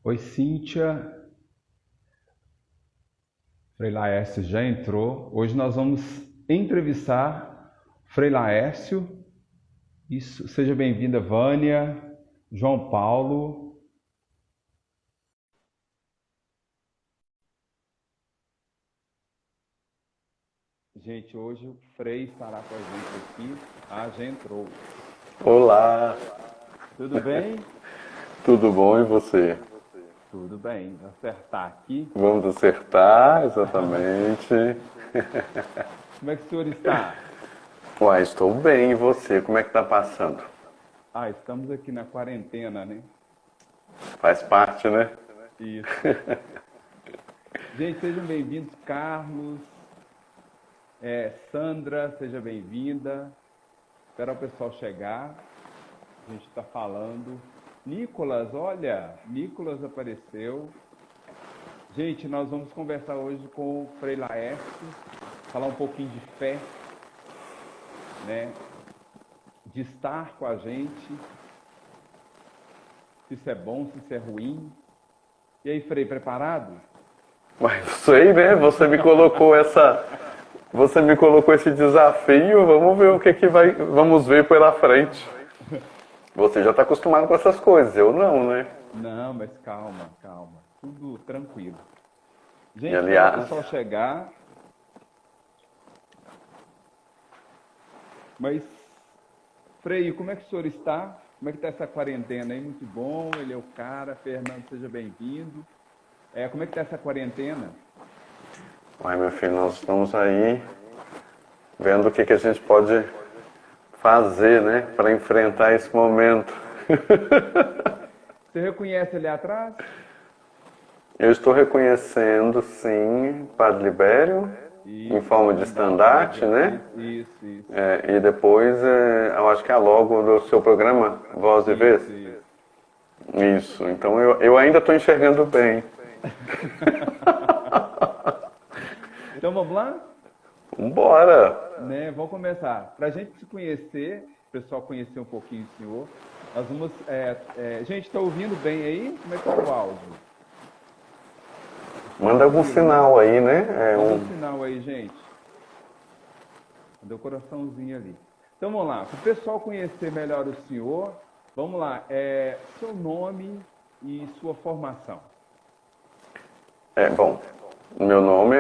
Oi, Cíntia. Frei Laércio já entrou. Hoje nós vamos entrevistar Frei Laércio. Isso. Seja bem-vinda, Vânia, João Paulo. Gente, hoje o Frei estará com a gente aqui. Ah, já entrou. Olá, Tudo bem? tudo bom e você? Tudo bem. Vou acertar aqui. Vamos acertar, exatamente. Como é que o senhor está? Uai, estou bem, e você? Como é que tá passando? Ah, estamos aqui na quarentena, né? Faz parte, né? Isso. Gente, sejam bem-vindos, Carlos. Sandra, seja bem-vinda. Espera o pessoal chegar. A gente está falando. Nicolas, olha, Nicolas apareceu. Gente, nós vamos conversar hoje com o Frei Laércio, falar um pouquinho de fé, né? De estar com a gente, se isso é bom, se isso é ruim. E aí, Frei, preparado? Mas não sei, né? Você me colocou esse desafio. Vamos ver o que que vai, vamos ver pela frente. Você já está acostumado com essas coisas, eu não, né? Não, mas calma, calma. Tudo tranquilo. E Gente, espera o aliás, pessoal chegar. Mas, Frei, como é que o senhor está? Como é que está essa quarentena aí? Muito bom, ele é o cara. Fernando, seja bem-vindo. Como é que está essa quarentena? uai, meu filho, nós estamos aí vendo o que que a gente pode fazer, né, para enfrentar esse momento. Você reconhece ali atrás? Eu estou reconhecendo, sim, Padre Libério, em Isso, forma de estandarte, né? Isso. E depois, eu acho que é a logo do seu programa, Voz e Vez. Isso. Isso, então eu ainda estou enxergando bem. Então vamos lá? Vambora! Né? Vamos começar. Para a gente se conhecer, o pessoal conhecer um pouquinho o senhor, nós vamos. Gente, está ouvindo bem aí? Como é que está o áudio? Manda algum sinal aí, né? Manda um sinal aí, gente. Deu coraçãozinho ali. Então vamos lá. Para o pessoal conhecer melhor o senhor, vamos lá. Seu nome e sua formação. Bom, meu nome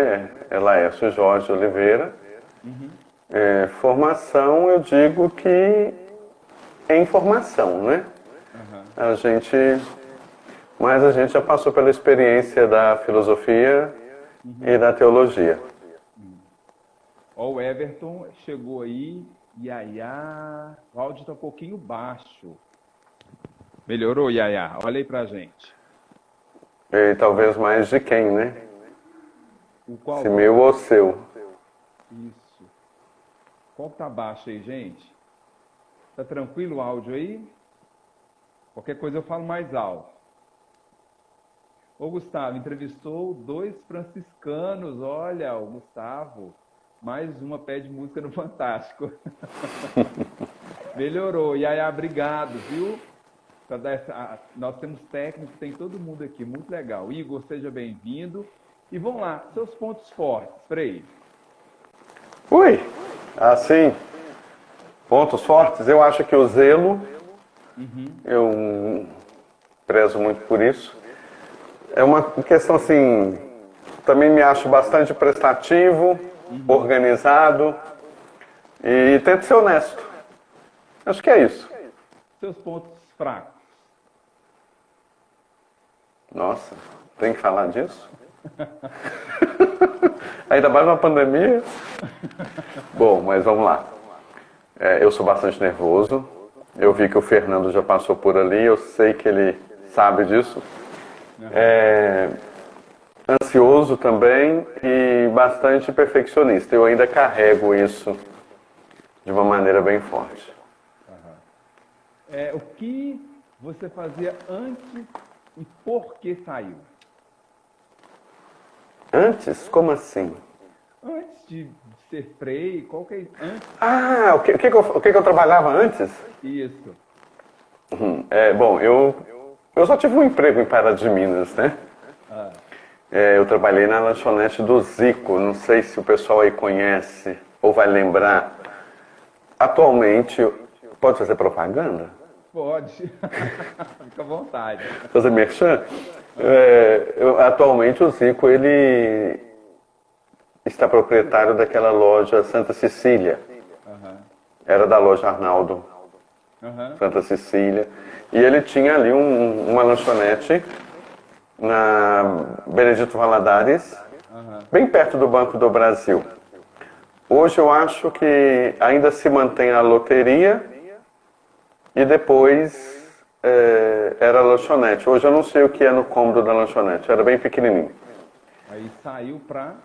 é Laércio Jorge Oliveira. Formação, eu digo que é informação, né? A gente, mas a gente já passou pela experiência da filosofia e da teologia. Ó, o Everton chegou aí. Yaya. O áudio está um pouquinho baixo. Melhorou, Yaya? Olha aí pra gente. E talvez mais de quem, né? O qual? Se meu ou seu. Isso. Qual que tá baixo aí, gente? Tá tranquilo o áudio aí? Qualquer coisa eu falo mais alto. Ô, Gustavo, entrevistou dois franciscanos. Olha, o Gustavo. Mais uma pede música no Fantástico. Melhorou. Yaya, obrigado, viu? Nós temos técnico, tem todo mundo aqui. Muito legal. Igor, seja bem-vindo. E vamos lá, seus pontos fortes, Frei. Ui! Assim, pontos fortes. Eu acho que o zelo, eu prezo muito por isso. É uma questão assim, também me acho bastante prestativo, organizado e tento ser honesto. Acho que é isso. Seus pontos fracos. Nossa, tem que falar disso? Ainda mais uma pandemia. Bom, mas vamos lá. Eu sou bastante nervoso. Eu vi que o Fernando já passou por ali. Eu sei que ele sabe disso. Ansioso também e bastante perfeccionista. Eu ainda carrego isso de uma maneira bem forte. O que você fazia antes e por que saiu? Antes? Como assim? Antes de ser Frei, qual que é antes? O que que eu trabalhava antes? Isso. Bom, eu Eu só tive um emprego em Pará de Minas, né? Eu trabalhei na lanchonete do Zico, não sei se o pessoal aí conhece ou vai lembrar. Atualmente, pode fazer propaganda? Pode. Fica à vontade. Fazer merchan? Atualmente o Zico, ele está proprietário daquela loja Santa Cecília. Era da loja Arnaldo, Santa Cecília. E ele tinha ali uma lanchonete na Benedito Valadares, bem perto do Banco do Brasil. Hoje eu acho que ainda se mantém a loteria e depois era a lanchonete. Hoje eu não sei o que é no cômodo da lanchonete, era bem pequenininho. Aí saiu pra...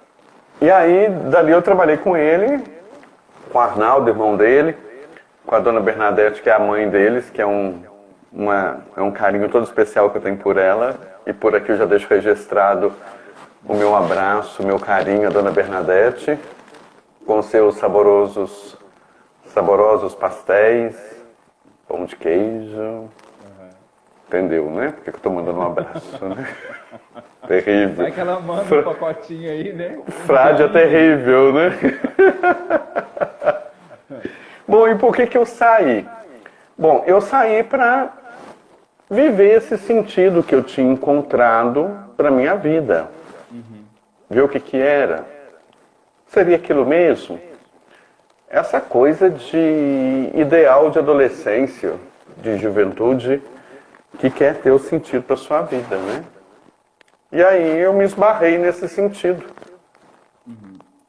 E aí, dali eu trabalhei com ele, com o Arnaldo, irmão dele, com a dona Bernadette, que é a mãe deles, que é um carinho todo especial que eu tenho por ela. E por aqui eu já deixo registrado o meu abraço, o meu carinho à dona Bernadette, com seus saborosos pastéis, pão de queijo. Entendeu, né? Porque eu tô mandando um abraço, né? Terrível. Vai que ela manda um pacotinho aí, né? Frade é terrível, né? Bom, e por que eu saí? Bom, eu saí para viver esse sentido que eu tinha encontrado para minha vida. Ver o que era. Seria aquilo mesmo? Essa coisa de ideal de adolescência, de juventude, que quer ter o sentido para sua vida, né? E aí eu me esbarrei nesse sentido.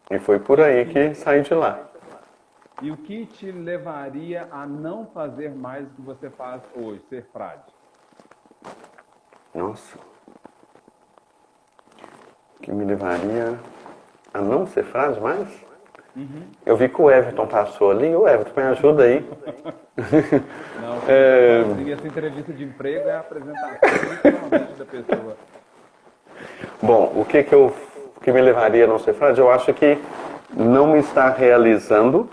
E foi por aí que saí de lá. E o que te levaria a não fazer mais do que você faz hoje, ser frade? Nossa. O que me levaria a não ser frade mais? Eu vi que o Everton passou ali. Ô Everton, me ajuda aí. Não, essa entrevista de emprego é a apresentação literalmente da pessoa. Bom, o que me levaria a não ser frade? Eu acho que não me estar realizando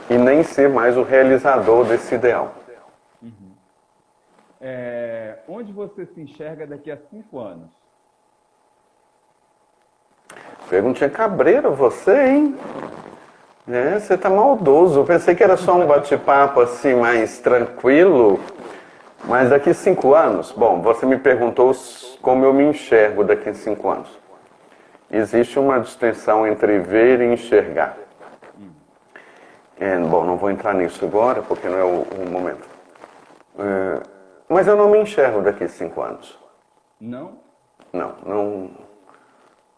e nem ser mais o realizador desse ideal. Onde você se enxerga daqui a 5 anos? Perguntinha cabreira você, hein? Você tá maldoso. Eu pensei que era só um bate-papo assim mais tranquilo. Mas daqui a 5 anos? Bom, você me perguntou como eu me enxergo daqui a 5 anos. Existe uma distinção entre ver e enxergar. Bom, não vou entrar nisso agora, porque não é o momento. Mas eu não me enxergo daqui a 5 anos. Não?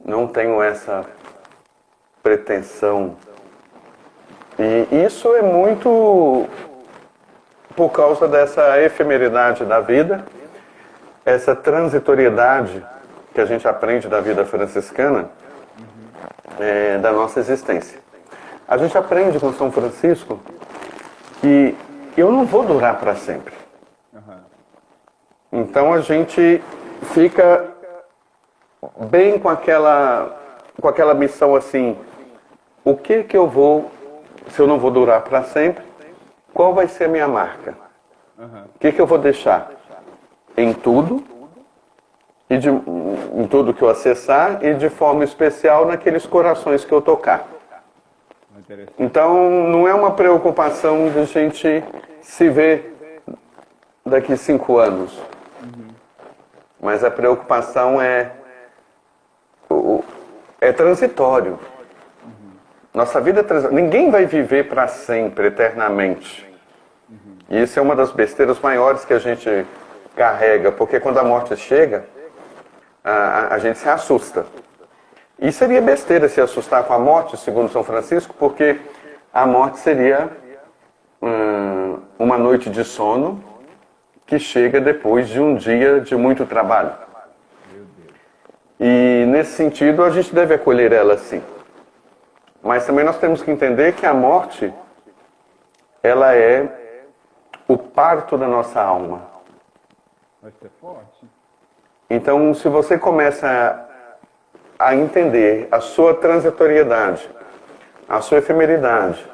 Não tenho essa pretensão. E isso é muito por causa dessa efemeridade da vida, essa transitoriedade que a gente aprende da vida franciscana, da nossa existência. A gente aprende com São Francisco que eu não vou durar para sempre. Então a gente fica bem com aquela missão assim, o que eu vou, se eu não vou durar para sempre, qual vai ser a minha marca? O que eu vou deixar? Em tudo, em tudo que eu acessar e de forma especial naqueles corações que eu tocar. Então não é uma preocupação de a gente se ver daqui 5 anos. Mas a preocupação é transitório. Nossa vida é transitória. Ninguém vai viver para sempre, eternamente. E isso é uma das besteiras maiores que a gente carrega, porque quando a morte chega, a gente se assusta. E seria besteira se assustar com a morte, segundo São Francisco, porque a morte seria uma noite de sono que chega depois de um dia de muito trabalho. E nesse sentido a gente deve acolher ela sim. Mas também nós temos que entender que a morte, ela é o parto da nossa alma. Vai ser forte. Então, se você começa a entender a sua transitoriedade, a sua efemeridade,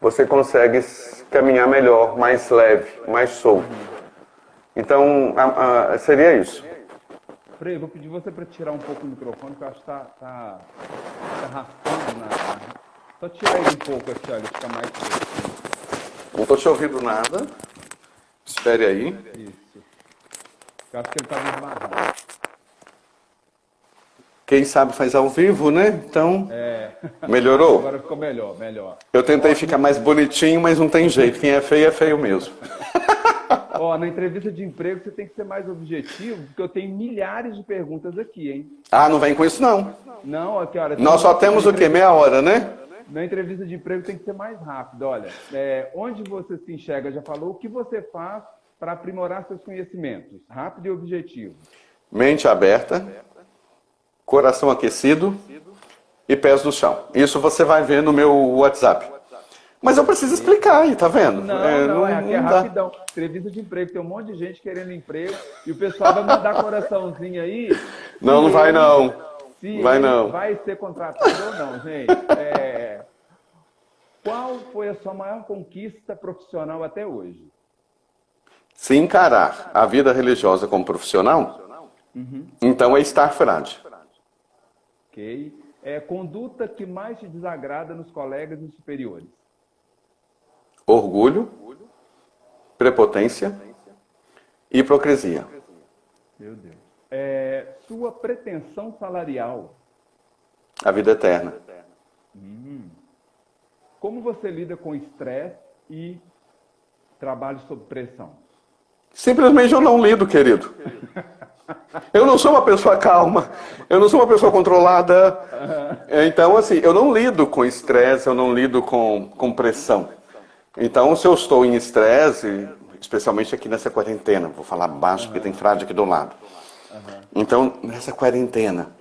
você consegue caminhar melhor, mais leve, mais solto. Então, seria isso. Frei, vou pedir você para tirar um pouco o microfone, que eu acho que tá raspando Só tira ele um pouco aqui, olha, fica mais Não estou te ouvindo nada. Espere aí. isso. Eu acho que ele estava esbarrado. Quem sabe faz ao vivo, né? Então, melhorou? Agora ficou melhor. Eu tentei ficar mais bonitinho, mas não tem jeito. Quem é feio mesmo. Ó, na entrevista de emprego você tem que ser mais objetivo, porque eu tenho milhares de perguntas aqui, hein? Ah, não vem com isso não. Não, aqui, olha... Nós só temos o quê? Meia hora, né? Na entrevista de emprego tem que ser mais rápido. Olha, onde você se enxerga, já falou, o que você faz para aprimorar seus conhecimentos? Rápido e objetivo. Mente aberta, coração aquecido e pés no chão. Isso você vai ver no meu WhatsApp. Mas eu preciso explicar aí, tá vendo? Aqui é rapidão. Entrevista de emprego, tem um monte de gente querendo emprego e o pessoal vai mandar coraçãozinho aí. Não vai não. Vai ser contratado ou não, gente. Qual foi a sua maior conquista profissional até hoje? Se encarar a vida religiosa como profissional, então é estar frade. Ok. Conduta que mais te desagrada nos colegas e superiores? Orgulho, prepotência e hipocrisia. Meu Deus. Sua pretensão salarial? A vida eterna. Como você lida com estresse e trabalho sob pressão? Simplesmente eu não lido, querido. Eu não sou uma pessoa calma, eu não sou uma pessoa controlada. Então, assim, eu não lido com estresse, eu não lido com pressão. Então, se eu estou em estresse, especialmente aqui nessa quarentena, vou falar baixo porque tem frade aqui do lado. Então, nessa quarentena,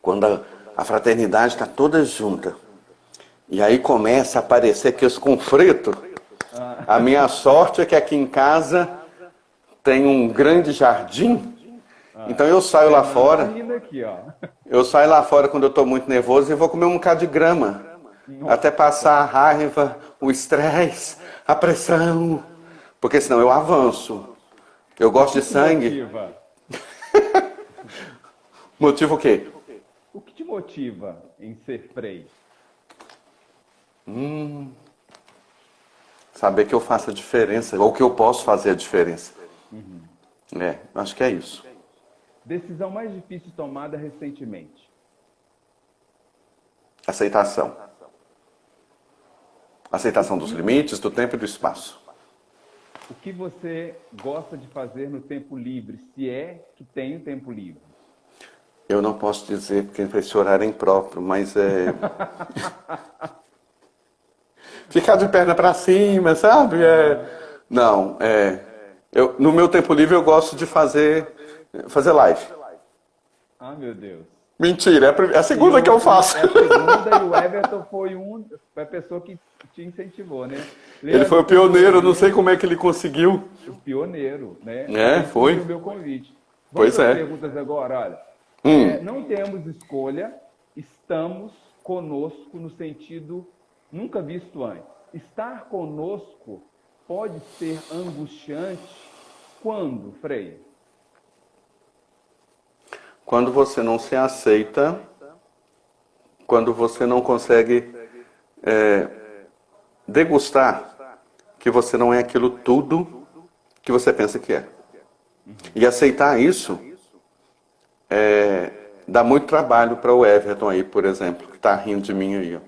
quando a fraternidade está toda junta, e aí começa a aparecer aqueles conflitos, a minha sorte é que aqui em casa tem um grande jardim, então eu saio lá fora. Eu saio lá fora quando eu estou muito nervoso e vou comer um bocado de grama. Até passar a raiva, o estresse, a pressão. Porque senão eu avanço. Eu gosto de sangue. Motiva o quê? O que te motiva em ser Frei? Saber que eu faço a diferença, ou que eu posso fazer a diferença. Acho que é isso. Decisão mais difícil tomada recentemente? Aceitação. Aceitação dos limites, do tempo e do espaço. O que você gosta de fazer no tempo livre, se é que tem o tempo livre? Eu não posso dizer, porque esse horário é impróprio, mas ficar de perna para cima, sabe? No meu tempo livre eu gosto de fazer live. Ah, meu Deus. Mentira, é a segunda que eu faço. É a segunda e o Everton foi a pessoa que te incentivou, né? Ele foi o pioneiro, não sei como é que ele conseguiu. O pioneiro, né? Foi. O meu convite. Pois é. Perguntas agora, olha. Não temos escolha, estamos conosco no sentido nunca visto antes. Estar conosco pode ser angustiante quando, Frei? Quando você não se aceita, quando você não consegue degustar que você não é aquilo tudo que você pensa que é. E aceitar isso dá muito trabalho para o Everton aí, por exemplo, que está rindo de mim aí. Ó.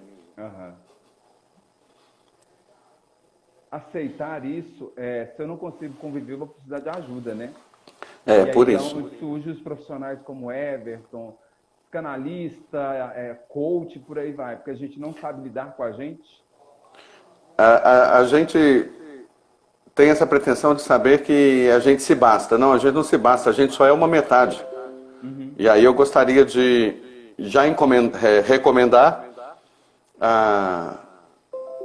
Aceitar isso, se eu não consigo conviver, eu vou precisar de ajuda, né? Por então, isso. Surgem os profissionais como Everton, canalista, coach, por aí vai, porque a gente não sabe lidar com a gente. A gente tem essa pretensão de saber que a gente se basta. Não, a gente não se basta, a gente só é uma metade. E aí eu gostaria de já recomendar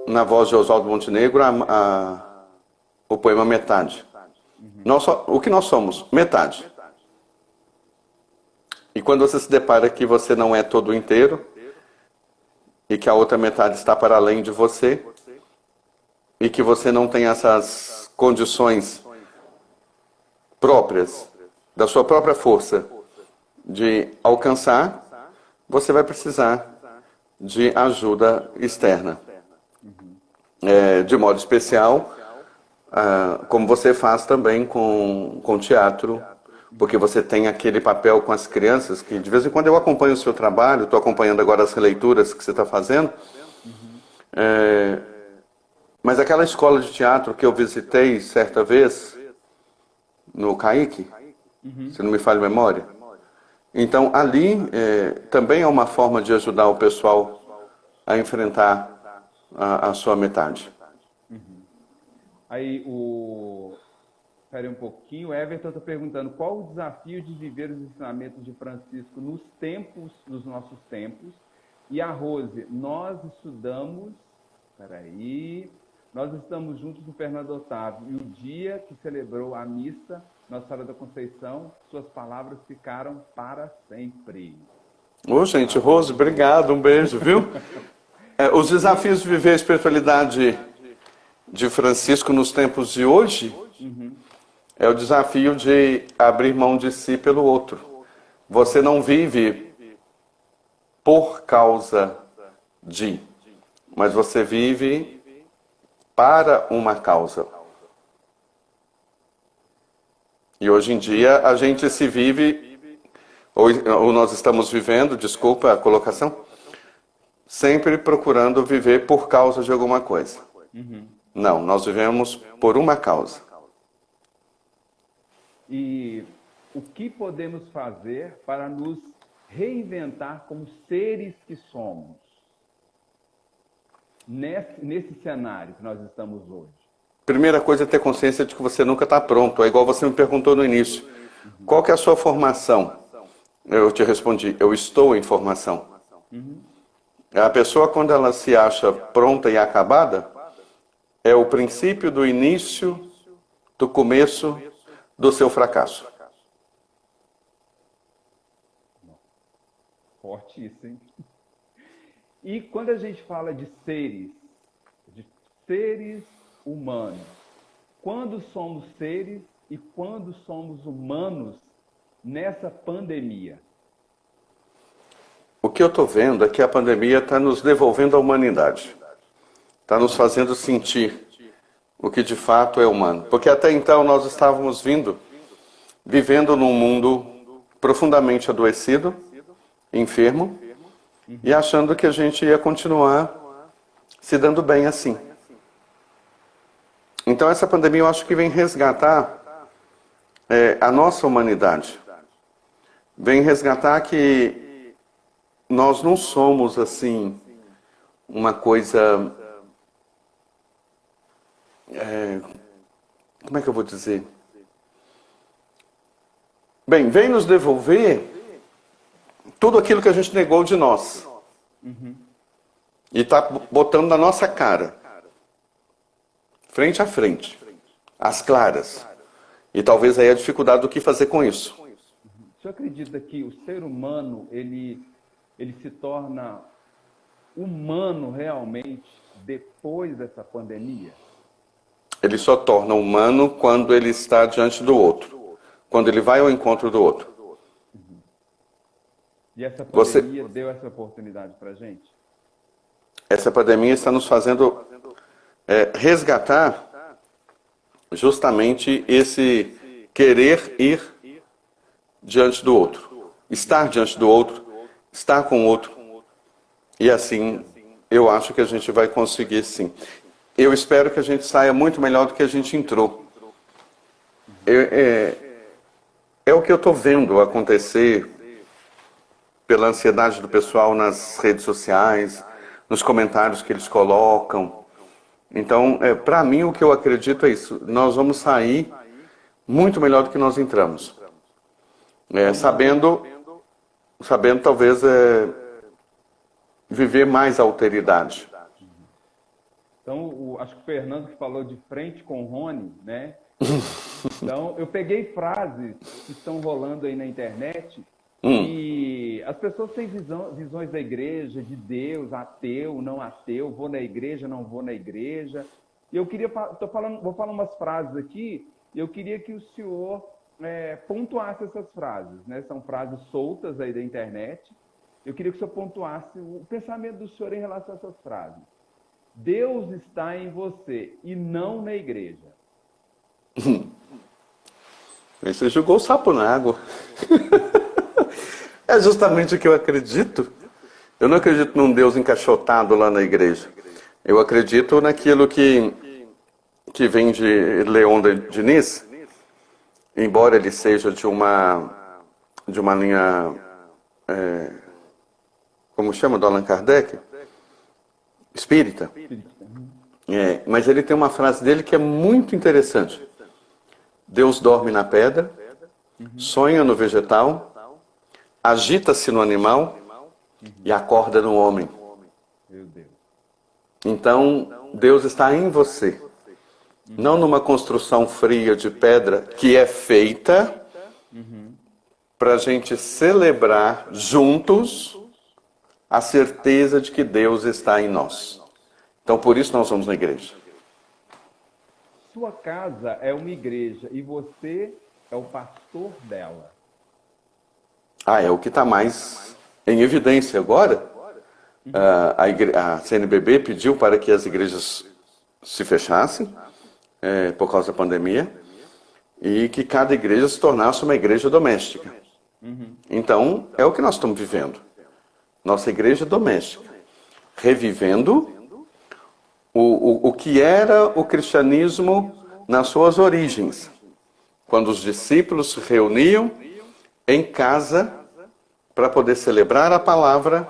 na voz de Oswaldo Montenegro o poema Metade. O que nós somos? Metade. E quando você se depara que você não é todo inteiro e que a outra metade está para além de você e que você não tem essas condições próprias, da sua própria força de alcançar, você vai precisar de ajuda externa. De modo especial, como você faz também com teatro, porque você tem aquele papel com as crianças, que de vez em quando eu acompanho o seu trabalho, estou acompanhando agora as releituras que você está fazendo, mas aquela escola de teatro que eu visitei certa vez, no CAIC, se não me falha a memória, então ali também é uma forma de ajudar o pessoal a enfrentar a sua metade. Aí Espera um pouquinho, o Everton está perguntando qual o desafio de viver os ensinamentos de Francisco nos nossos tempos. E a Rose, nós estamos juntos no Fernando Otávio. E o dia que celebrou a missa, Nossa Senhora da Conceição, suas palavras ficaram para sempre. Ô, gente, Rose, obrigado, um beijo, viu? Os desafios de viver a espiritualidade de Francisco nos tempos de hoje é o desafio de abrir mão de si pelo outro. Você não vive por causa de, mas você vive para uma causa. E hoje em dia a gente se vive, ou nós estamos vivendo, desculpa a colocação, sempre procurando viver por causa de alguma coisa. Não, nós vivemos por uma causa. E o que podemos fazer para nos reinventar como seres que somos nesse cenário que nós estamos hoje? Primeira coisa é ter consciência de que você nunca está pronto. É igual você me perguntou no início. Qual que é a sua formação? Eu te respondi, eu estou em formação. A pessoa, quando ela se acha pronta e acabada, é o princípio do início, do começo do seu fracasso. Forte isso, hein? E quando a gente fala de seres humanos, quando somos seres e quando somos humanos nessa pandemia? O que eu estou vendo é que a pandemia está nos devolvendo a humanidade. Está nos fazendo sentir o que de fato é humano. Porque até então nós estávamos vivendo num mundo profundamente adoecido, enfermo, e achando que a gente ia continuar se dando bem assim. Então essa pandemia eu acho que vem resgatar a nossa humanidade. Vem resgatar que nós não somos assim uma coisa... como é que eu vou dizer? Bem, vem nos devolver tudo aquilo que a gente negou de nós. E está botando na nossa cara. Frente a frente. Às claras. E talvez aí a dificuldade do que fazer com isso. O senhor acredita que o ser humano, ele se torna humano realmente depois dessa pandemia? Ele só torna humano quando ele está diante do outro. Quando ele vai ao encontro do outro. E essa pandemia deu essa oportunidade para a gente? Essa pandemia está nos fazendo resgatar justamente esse querer ir diante do outro. Estar diante do outro, estar com o outro. E assim, eu acho que a gente vai conseguir sim. Eu espero que a gente saia muito melhor do que a gente entrou. É o que eu estou vendo acontecer pela ansiedade do pessoal nas redes sociais, nos comentários que eles colocam. Então, para mim, o que eu acredito é isso. Nós vamos sair muito melhor do que nós entramos. Sabendo talvez viver mais alteridade. Então, acho que o Fernando que falou de frente com o Rony, né? Então, eu peguei frases que estão rolando aí na internet e as pessoas têm visões da igreja, de Deus, ateu, não ateu, vou na igreja, não vou na igreja. E eu queria, vou falar umas frases aqui, e eu queria que o senhor pontuasse essas frases, né? São frases soltas aí da internet. Eu queria que o senhor pontuasse o pensamento do senhor em relação a essas frases. Deus está em você e não na igreja. Você jogou o sapo na água. É justamente o que eu acredito. Eu não acredito num Deus encaixotado lá na igreja. Eu acredito naquilo que vem de Leon Denis, embora ele seja de uma linha, como chama, do Allan Kardec? Espírita. Mas ele tem uma frase dele que é muito interessante. Deus dorme na pedra, sonha no vegetal, agita-se no animal e acorda no homem. Meu Deus. Então, Deus está em você. Não numa construção fria de pedra que é feita para a gente celebrar juntos a certeza de que Deus está em nós. Então, por isso nós vamos na igreja. Sua casa é uma igreja e você é o pastor dela. É o que está mais em evidência agora. A CNBB pediu para que as igrejas se fechassem por causa da pandemia e que cada igreja se tornasse uma igreja doméstica. Então, é o que nós estamos vivendo. Nossa igreja doméstica. Revivendo o que era o cristianismo nas suas origens. Quando os discípulos se reuniam em casa para poder celebrar a palavra,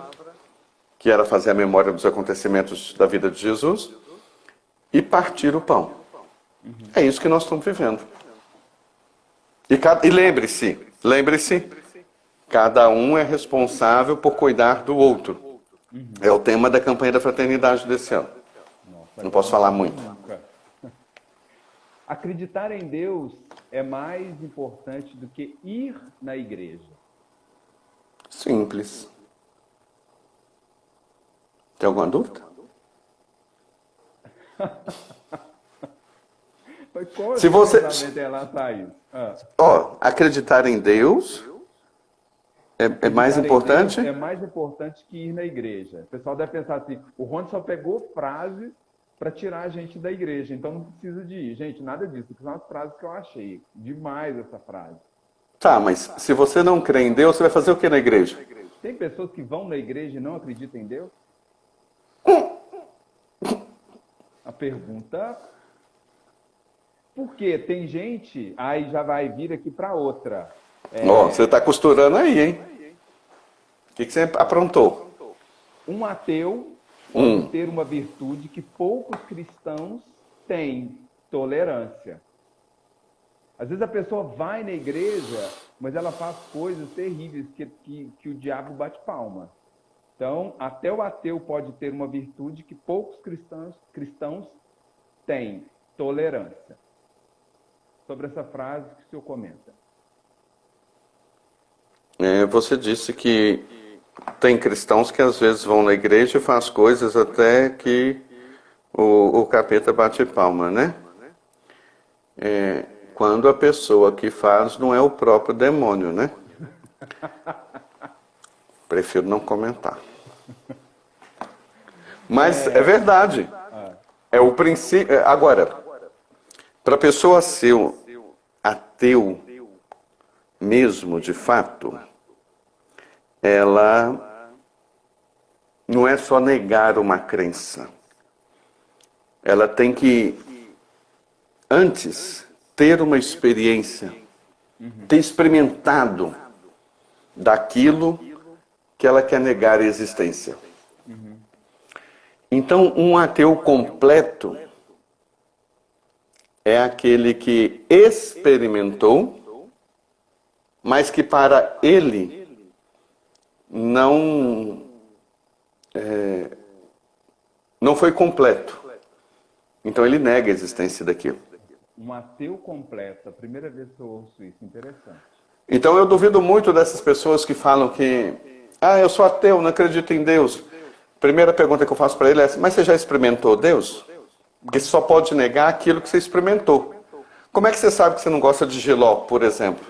que era fazer a memória dos acontecimentos da vida de Jesus, e partir o pão. É isso que nós estamos vivendo. E lembre-se, cada um é responsável por cuidar do outro. É o tema da campanha da fraternidade desse ano. Não posso falar muito. Acreditar em Deus é mais importante do que ir na igreja. Simples. Tem alguma dúvida? Se você acreditar em Deus é mais importante? É mais importante que ir na igreja. O pessoal deve pensar assim, o Rony só pegou frases para tirar a gente da igreja, então não precisa de ir. Gente, nada disso. São as frases que eu achei. Demais essa frase. Tá, mas se você não crê em Deus, você vai fazer o que na igreja? Tem pessoas que vão na igreja e não acreditam em Deus? A pergunta... Por quê? Tem gente... Aí já vai vir aqui para outra. Você está costurando aí, hein? O que você aprontou? Um ateu pode ter uma virtude que poucos cristãos têm, tolerância. Às vezes a pessoa vai na igreja, mas ela faz coisas terríveis que o diabo bate palma. Então, até o ateu pode ter uma virtude que poucos cristãos têm, tolerância. Sobre essa frase que o senhor comenta. Você disse que tem cristãos que às vezes vão na igreja e faz coisas até que o capeta bate palma, né? Quando a pessoa que faz não é o próprio demônio, né? Prefiro não comentar. Mas é verdade. É o princípio. Agora, para a pessoa ser ateu mesmo, de fato, ela não é só negar uma crença. Ela tem que, antes, ter uma experiência, ter experimentado daquilo que ela quer negar a existência. Então, um ateu completo é aquele que experimentou, mas que para ele não foi completo. Então ele nega a existência daquilo. Um ateu completo, a primeira vez que eu ouço isso, interessante. Então eu duvido muito dessas pessoas que falam que eu sou ateu, não acredito em Deus. Primeira pergunta que eu faço para ele é: mas você já experimentou Deus? Porque você só pode negar aquilo que você experimentou. Como é que você sabe que você não gosta de jiló, por exemplo?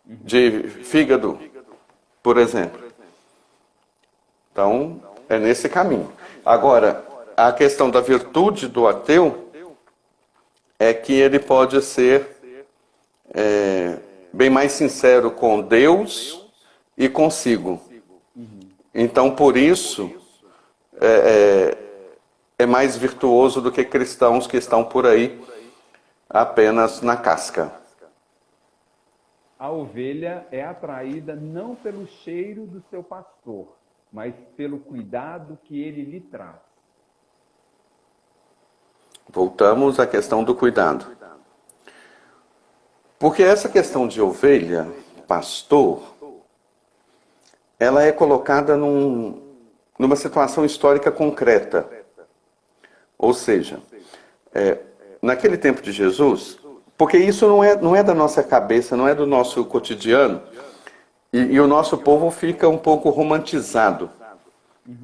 De fígado, por exemplo? Então, é nesse caminho. Agora, a questão da virtude do ateu é que ele pode ser bem mais sincero com Deus e consigo. Então, por isso, é mais virtuoso do que cristãos que estão por aí apenas na casca. A ovelha é atraída não pelo cheiro do seu pastor, mas pelo cuidado que ele lhe traz. Voltamos à questão do cuidado. Porque essa questão de ovelha, pastor, ela é colocada numa situação histórica concreta. Ou seja, naquele tempo de Jesus, porque isso não é da nossa cabeça, não é do nosso cotidiano, e o nosso povo fica um pouco romantizado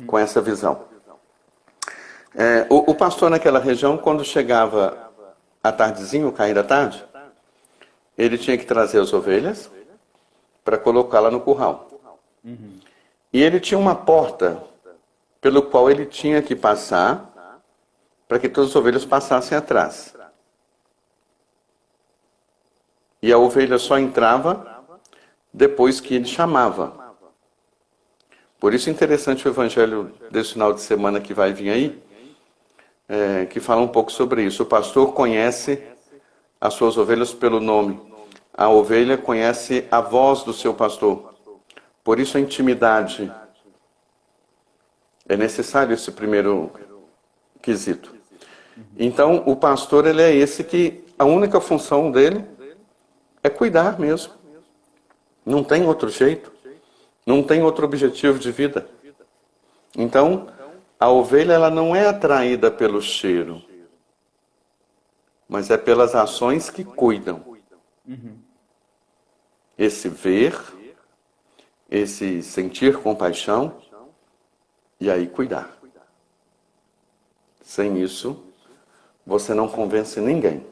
com essa visão. O pastor naquela região, quando chegava à tardezinha, cair da tarde, ele tinha que trazer as ovelhas para colocá-la no curral. E ele tinha uma porta pelo qual ele tinha que passar para que todas as ovelhas passassem atrás. E a ovelha só entrava depois que ele chamava. Por isso é interessante o evangelho desse final de semana que vai vir aí, que fala um pouco sobre isso. O pastor conhece as suas ovelhas pelo nome. A ovelha conhece a voz do seu pastor. Por isso a intimidade. É necessário esse primeiro quesito. Então, o pastor, ele é esse que a única função dele é cuidar mesmo. Não tem outro jeito. Não tem outro objetivo de vida. Então, a ovelha, ela não é atraída pelo cheiro, mas é pelas ações que cuidam. Esse ver, esse sentir compaixão, e aí cuidar. Sem isso, você não convence ninguém.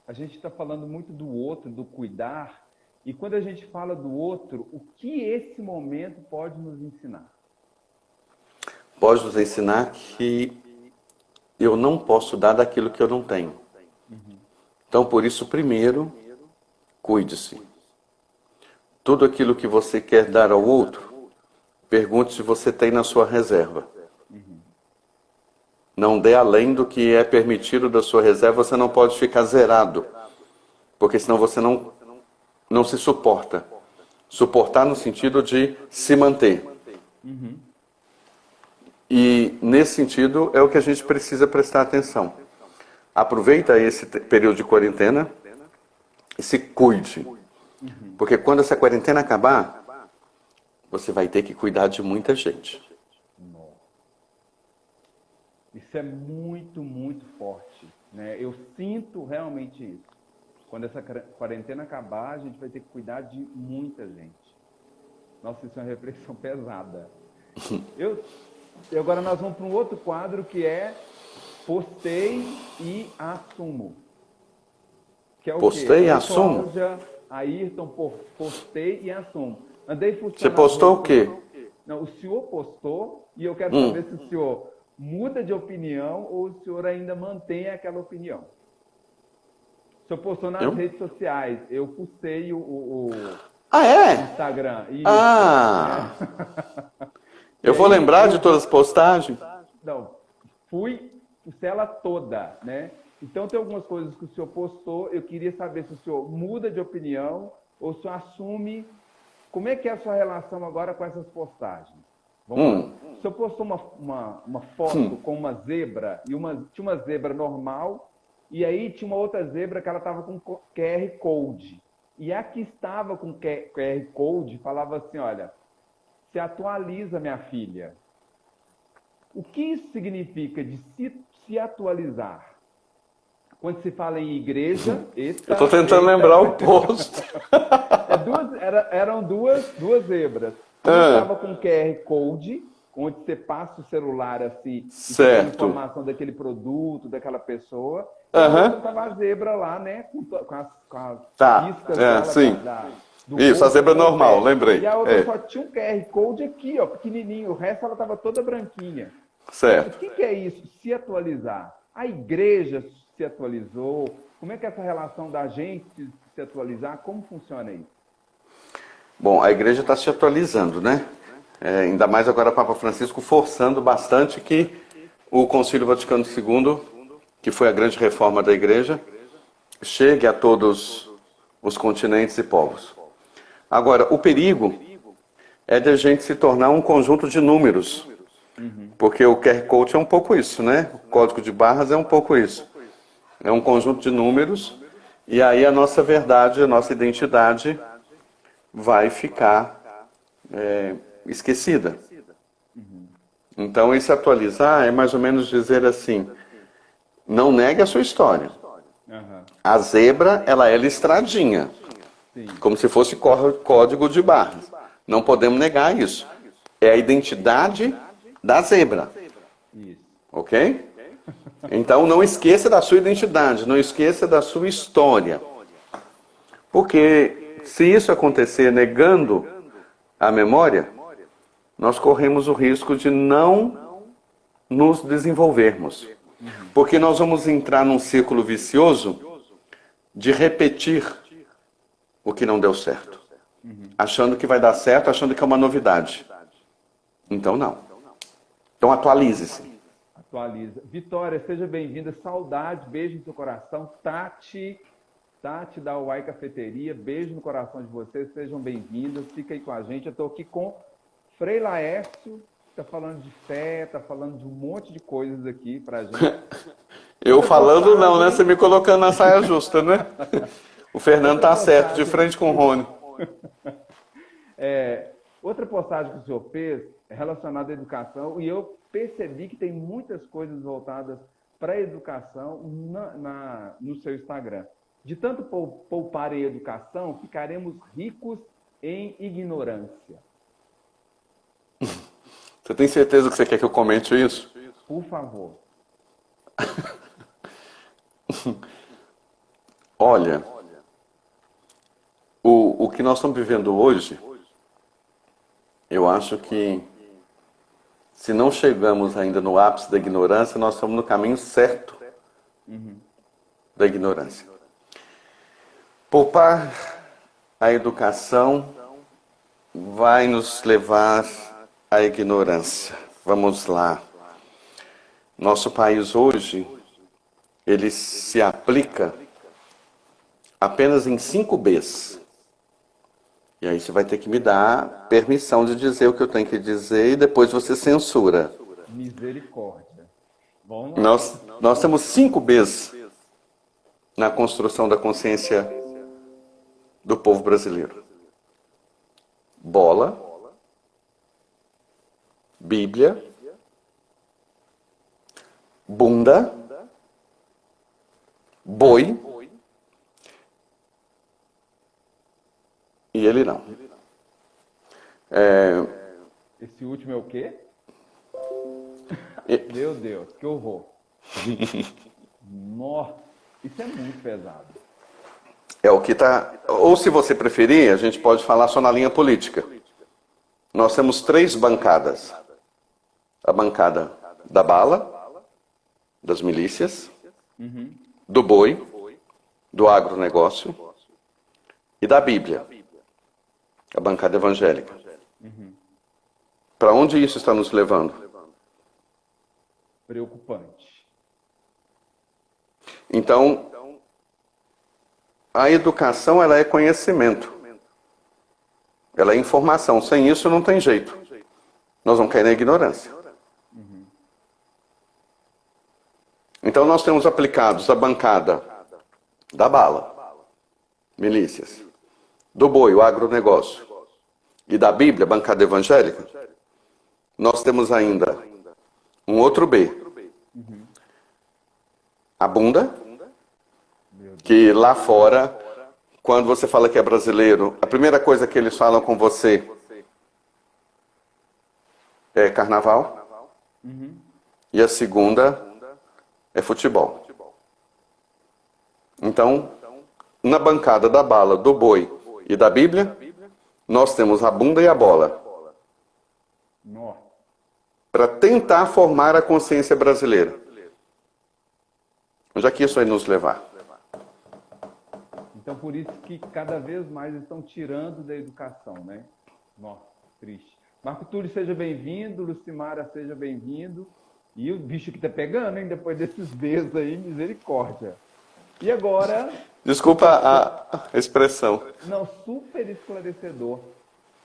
A gente está falando muito do outro, do cuidar, e quando a gente fala do outro, o que esse momento pode nos ensinar? Pode nos ensinar que eu não posso dar daquilo que eu não tenho. Então, por isso, primeiro, cuide-se. Tudo aquilo que você quer dar ao outro, pergunte se você tem na sua reserva. Não dê além do que é permitido da sua reserva, você não pode ficar zerado. Porque senão você não se suporta. Suportar no sentido de se manter. E nesse sentido é o que a gente precisa prestar atenção. Aproveita esse período de quarentena e se cuide. Porque quando essa quarentena acabar, você vai ter que cuidar de muita gente. Isso é muito, muito forte, né? Eu sinto realmente isso. Quando essa quarentena acabar, a gente vai ter que cuidar de muita gente. Nossa, isso é uma reflexão pesada. E agora nós vamos para um outro quadro que é postei e assumo. Que é o postei quê? e assumo? Cláudia, Ayrton, postei e assumo. Andei fuçando. Você postou o quê? Não, o senhor postou e eu quero saber se o senhor muda de opinião ou o senhor ainda mantém aquela opinião. O senhor postou nas redes sociais. Eu fucei o Instagram. Isso. Eu vou lembrar de todas as postagens? Não, fucei ela toda, né? Então tem algumas coisas que o senhor postou, eu queria saber se o senhor muda de opinião ou se o senhor assume. Como é que é a sua relação agora com essas postagens? Vamos lá. O senhor postou uma foto com uma zebra, e tinha uma zebra normal, e aí tinha uma outra zebra que ela estava com QR Code. E a que estava com QR Code falava assim, olha, se atualiza, minha filha. O que isso significa de se atualizar? Quando se fala em igreja... eu estou tentando lembrar o post. Eram duas zebras. Uma estava com QR Code, onde você passa o celular assim, e você tem Certo. informação daquele produto, daquela pessoa. Aham. Tava a zebra lá, né? Com as Tá. piscas Sim. do Isso, a corpo zebra com o normal, pé. lembrei. E a outra só tinha um QR Code aqui, ó, pequenininho. O resto ela tava toda branquinha. Certo. O que é isso? Se atualizar. A igreja se atualizou. Como é que é essa relação da gente se atualizar? Como funciona isso? Bom, a igreja está se atualizando, né? Ainda mais agora o Papa Francisco forçando bastante que o Concílio Vaticano II, que foi a grande reforma da igreja, chegue a todos os continentes e povos. Agora, o perigo é de a gente se tornar um conjunto de números, porque o QR Code é um pouco isso, né? O código de barras é um pouco isso. É um conjunto de números, e aí a nossa verdade, a nossa identidade vai ficar esquecida. Então, esse atualizar é mais ou menos dizer assim, não negue a sua história. Aham. A zebra, ela é listradinha, Sim. como se fosse código de barras. Não podemos negar isso. É a identidade da zebra, Isso. ok? Então, não esqueça da sua identidade, não esqueça da sua história. Porque se isso acontecer negando a memória, nós corremos o risco de não nos desenvolvermos. Porque nós vamos entrar num círculo vicioso de repetir o que não deu certo. Achando que vai dar certo, achando que é uma novidade. Então, não. Então, atualize-se. Atualiza. Vitória, seja bem-vinda. Saudade, beijo no seu coração. Tati da Uai Cafeteria, beijo no coração de vocês. Sejam bem-vindas. Fica aí com a gente. Eu estou aqui com Frei Laércio, está falando de fé, está falando de um monte de coisas aqui para a gente. Eu falando não, né? Você me colocando na saia justa, né? O Fernando tá certo, de frente com o Rony. Outra postagem que o senhor fez é relacionada à educação, e eu percebi que tem muitas coisas voltadas para a educação no seu Instagram. De tanto poupar em educação, ficaremos ricos em ignorância. Você tem certeza que você quer que eu comente isso? Por favor. Olha, o que nós estamos vivendo hoje, eu acho que se não chegamos ainda no ápice da ignorância, nós estamos no caminho certo da ignorância. Poupar a educação vai nos levar à ignorância. Vamos lá. Nosso país hoje, ele se aplica apenas em 5 Bs. E aí você vai ter que me dar permissão de dizer o que eu tenho que dizer e depois você censura. Misericórdia. Vamos lá. Nós temos 5 Bs na construção da consciência do povo brasileiro. Bola, Bíblia, bunda, boi e ele não. Esse último é o quê? Meu Deus, que horror. Nossa, isso é muito pesado. É o que está... Ou se você preferir, a gente pode falar só na linha política. Nós temos 3 bancadas. A bancada da bala, das milícias, do boi, do agronegócio e da Bíblia, a bancada evangélica. Para onde isso está nos levando? Preocupante. Então, a educação, ela é conhecimento. Ela é informação. Sem isso não tem jeito. Nós vamos cair na ignorância. Então nós temos aplicados a bancada da bala, milícias, do boi, o agronegócio, e da Bíblia, bancada evangélica. Nós temos ainda um outro B. A bunda, que lá fora, quando você fala que é brasileiro, a primeira coisa que eles falam com você é carnaval. E a segunda é futebol. Então, na bancada da bala, do boi e da Bíblia, nós temos a bunda e a bola. Para tentar formar a consciência brasileira. Onde é que isso vai nos levar? Então, por isso que cada vez mais estão tirando da educação, né? Nossa, triste. Marco Túlio, seja bem-vindo. Lucimara, seja bem-vindo. E o bicho que tá pegando, hein? Depois desses beijos aí, misericórdia. E agora... Desculpa a expressão. Não, super esclarecedor.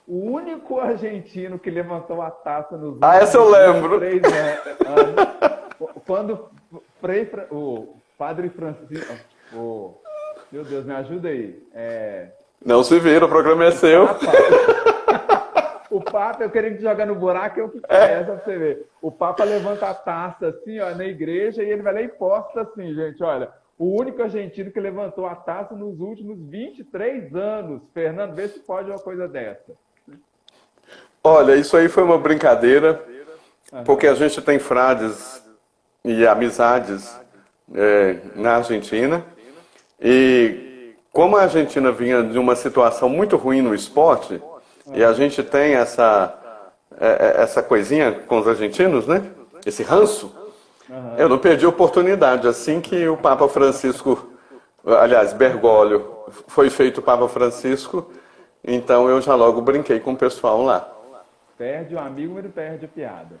O único argentino que levantou a taça nos essa eu lembro. 3 anos, quando o Padre Francisco... meu Deus, me ajuda aí. Não se vira, o programa é seu. O Papa, eu queria te jogar no buraco, eu que essa pra você ver. O Papa levanta a taça assim, ó, na igreja, e ele vai lá e posta assim, gente, olha. O único argentino que levantou a taça nos últimos 23 anos. Fernando, vê se pode uma coisa dessa. Olha, isso aí foi uma brincadeira, porque a gente tem frades e amizades na Argentina. E como a Argentina vinha de uma situação muito ruim no esporte, e a gente tem essa coisinha com os argentinos, né? Esse ranço. Eu não perdi a oportunidade. Assim que o Papa Francisco, aliás, Bergoglio, foi feito o Papa Francisco, então eu já logo brinquei com o pessoal lá. Perde o amigo, mas não perde a piada.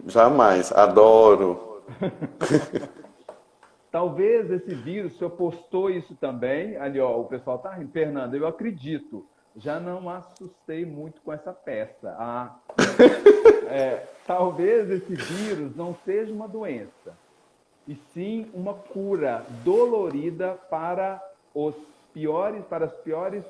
Jamais. Adoro. Talvez esse vírus, o senhor postou isso também, ali ó, o pessoal tá rindo. Fernando, eu acredito, já não assustei muito com essa peça. Talvez esse vírus não seja uma doença, e sim uma cura dolorida para as piores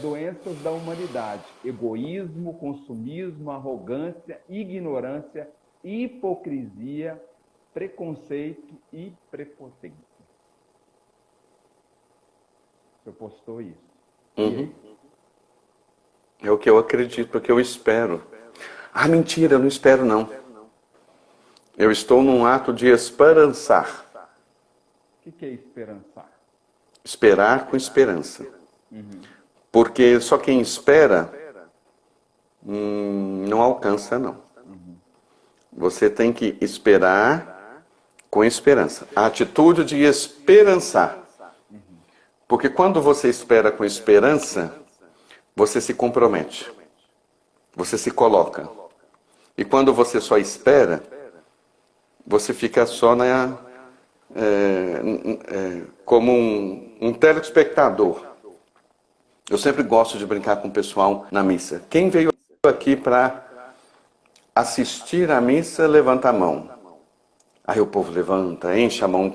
doenças da humanidade. Egoísmo, consumismo, arrogância, ignorância, hipocrisia, preconceito e prepotência. Você postou isso. É o que eu acredito, é o que eu espero. Mentira, eu não espero não. Eu estou num ato de esperançar. O que é esperançar? Esperar com esperança. Porque só quem espera não alcança não. Você tem que esperar com esperança. A atitude de esperançar. Porque quando você espera com esperança, você se compromete. Você se coloca. E quando você só espera, você fica só como um telespectador. Eu sempre gosto de brincar com o pessoal na missa. Quem veio aqui para assistir à missa, levanta a mão. Aí o povo levanta, enche a mão,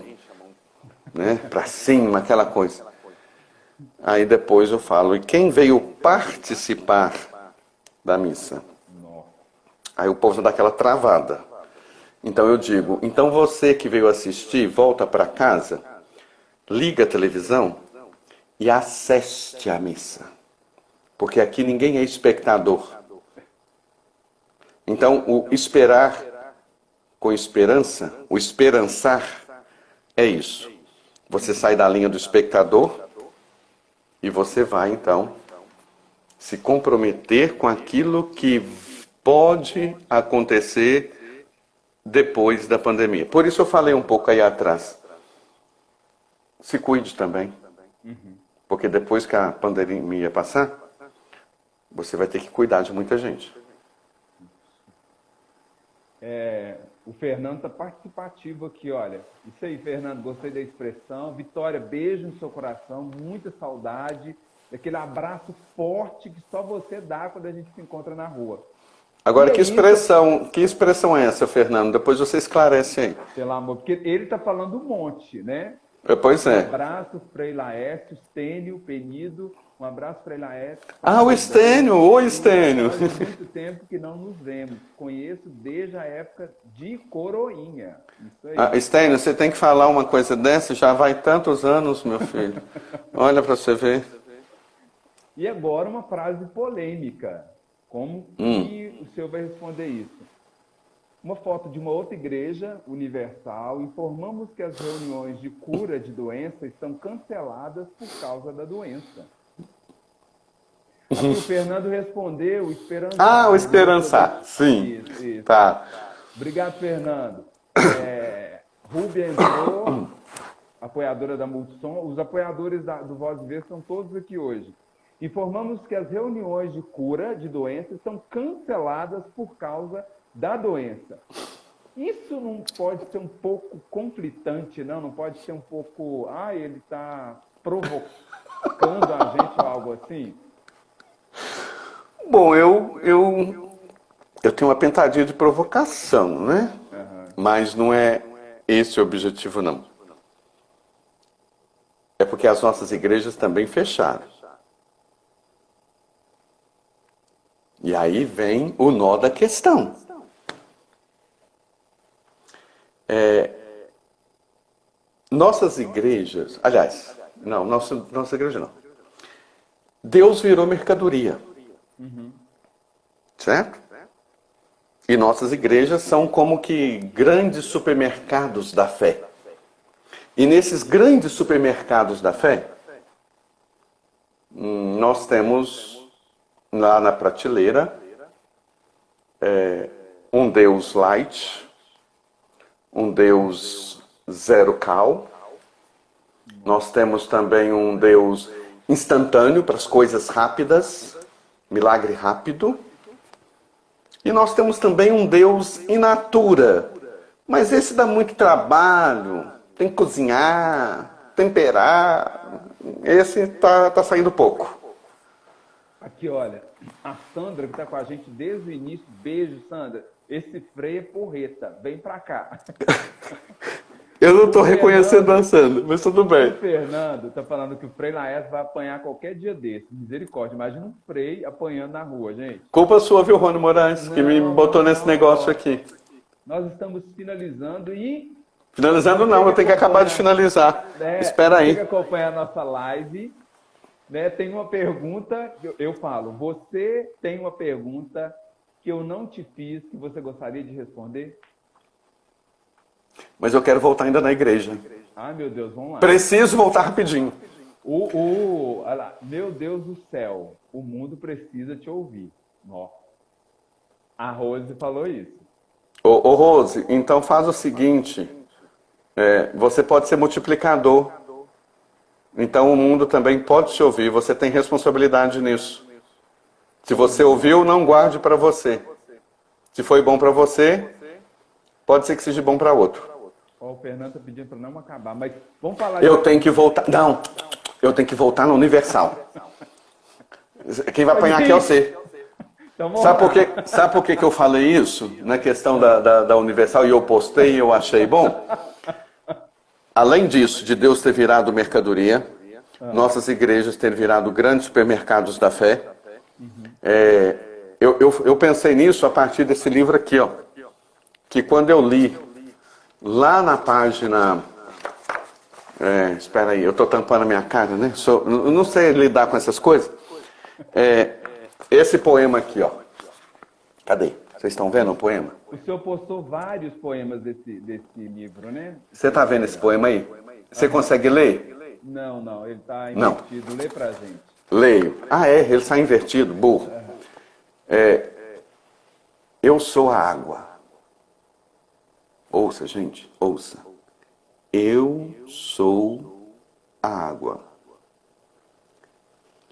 né, para cima, aquela coisa. Aí depois eu falo, e quem veio participar da missa? Aí o povo dá aquela travada. Então eu digo, então você que veio assistir, volta para casa, liga a televisão e assiste à missa. Porque aqui ninguém é espectador. Então o esperar com esperança, o esperançar é isso. Você sai da linha do espectador e você vai então se comprometer com aquilo que pode acontecer depois da pandemia. Por isso eu falei um pouco aí atrás. Se cuide também. Porque depois que a pandemia passar, você vai ter que cuidar de muita gente. O Fernando está participativo aqui, olha. Isso aí, Fernando, gostei da expressão. Vitória, beijo no seu coração, muita saudade. Aquele abraço forte que só você dá quando a gente se encontra na rua. Agora, que expressão é essa, Fernando? Depois você esclarece aí. Pelo amor, porque ele está falando um monte, né? Pois é. Um abraço, Frei Laércio, Stênio, Penido. Um abraço, Frei Laércio. O Stênio! Oi, Stênio! Faz muito tempo que não nos vemos. Conheço desde a época de Coroinha. Isso aí. Stênio, você tem que falar uma coisa dessa, já vai tantos anos, meu filho. Olha para você ver. E agora uma frase polêmica. Como que o senhor vai responder isso? uma foto de uma outra igreja universal. Informamos que as reuniões de cura de doença estão canceladas por causa da doença. Aqui o Fernando respondeu, esperançar. Ah, o esperançar, sim. Isso. Tá. Obrigado, Fernando. Rúbia entrou, apoiadora da Multissom. Os apoiadores do Voz Viver estão todos aqui hoje. Informamos que as reuniões de cura de doença estão canceladas por causa da doença. Isso não pode ser um pouco conflitante, não? Não pode ser um pouco... ele está provocando a gente ou algo assim? Bom, eu tenho uma pentadinha de provocação, né? Mas não é esse o objetivo, não. É porque as nossas igrejas também fecharam. E aí vem o nó da questão. Nossas igrejas, aliás, não, nossa igreja não. Deus virou mercadoria. Certo? E nossas igrejas são como que grandes supermercados da fé. E nesses grandes supermercados da fé, nós temos lá na prateleira um Deus light, um Deus zero cal. Nós temos também um Deus instantâneo para as coisas rápidas, milagre rápido. E nós temos também um Deus in natura. Mas esse dá muito trabalho, tem que cozinhar, temperar. Esse tá saindo pouco. Aqui, olha, a Sandra, que está com a gente desde o início, beijo, Sandra. Esse freio é porreta, vem pra cá. Eu não estou reconhecendo a Sandra, mas tudo bem. O Fernando está falando que o Frei Laércio vai apanhar qualquer dia desse. Misericórdia, imagina um Frei apanhando na rua, gente. Culpa sua, viu, Rony Moraes, que me botou nesse negócio aqui. Nós estamos finalizando e... Finalizando não, eu tenho que acabar de finalizar. Espera aí. Tem que acompanhar a nossa live. Né? Tem uma pergunta, eu falo, você tem uma pergunta que eu não te fiz, que você gostaria de responder? Mas eu quero voltar ainda na igreja. Ai, meu Deus, vamos lá. Preciso voltar rapidinho. Olha lá, meu Deus do céu, o mundo precisa te ouvir. Ó, a Rose falou isso. Ô Rose, então faz o seguinte, você pode ser multiplicador. Então o mundo também pode te ouvir, você tem responsabilidade nisso. Se você ouviu, não guarde para você. Se foi bom para você, pode ser que seja bom para outro. O Fernando está pedindo para não acabar, mas vamos falar... Eu tenho que voltar... Não, eu tenho que voltar no Universal. Quem vai apanhar aqui é você. Então, Sabe por que eu falei isso? Na questão da Universal, e eu postei e eu achei bom? Além disso, de Deus ter virado mercadoria, nossas igrejas terem virado grandes supermercados da fé, eu pensei nisso a partir desse livro aqui, ó, que quando eu li, lá na página... espera aí, eu estou tampando a minha cara, né? Eu não sei lidar com essas coisas. Esse poema aqui, ó. Cadê? Vocês estão vendo o poema? O senhor postou vários poemas desse livro, né? Você está vendo esse poema aí? Você consegue ler? Não, ele está invertido. Lê pra gente. Leio. Ele está invertido, burro. Eu sou a água. Ouça, gente, ouça. Eu sou a água.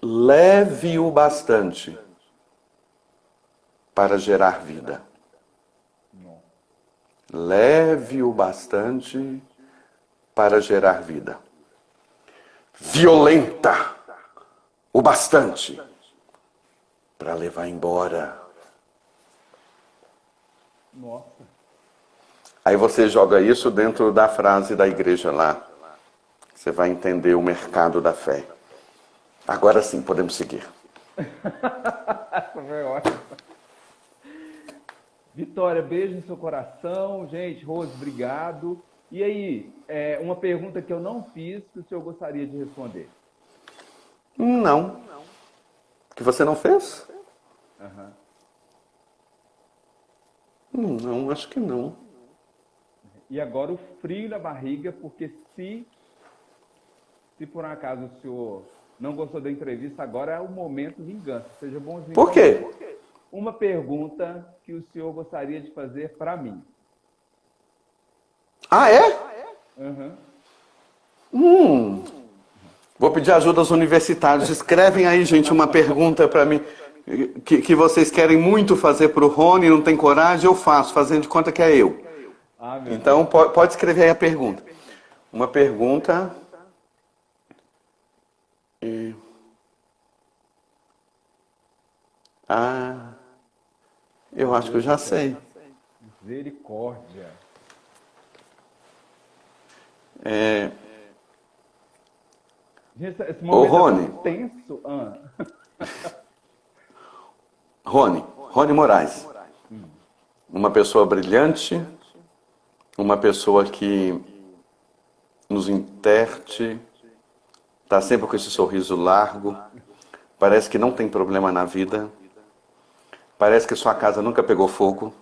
Leve o bastante para gerar vida. Leve o bastante para gerar vida. Violenta o bastante para levar embora. Nossa. Aí você joga isso dentro da frase da igreja lá. Você vai entender o mercado da fé. Agora sim, podemos seguir. Foi ótimo. Vitória, beijo no seu coração. Gente, Rose, obrigado. E aí, uma pergunta que eu não fiz, que o senhor gostaria de responder? Não. Que você não fez? Não, acho que não. E agora o frio na barriga, porque se por um acaso o senhor não gostou da entrevista, agora é o momento vingança. Seja bonzinho Por comigo. quê? Uma pergunta que o senhor gostaria de fazer para mim. Ah, é? Uhum. Vou pedir ajuda aos universitários. Escrevem aí, gente, uma pergunta para mim que vocês querem muito fazer para o Rony, não tem coragem, eu faço, fazendo de conta que é eu. Ah, meu Então, Deus. pode escrever aí a pergunta. Uma pergunta. e- Ah, eu acho que eu já sei. Misericórdia. É, Gente, esse Ô, momento é Rony, tão tenso. Rony Moraes. Uma pessoa brilhante, uma pessoa que nos interte, está sempre com esse sorriso largo, parece que não tem problema na vida, parece que sua casa nunca pegou fogo,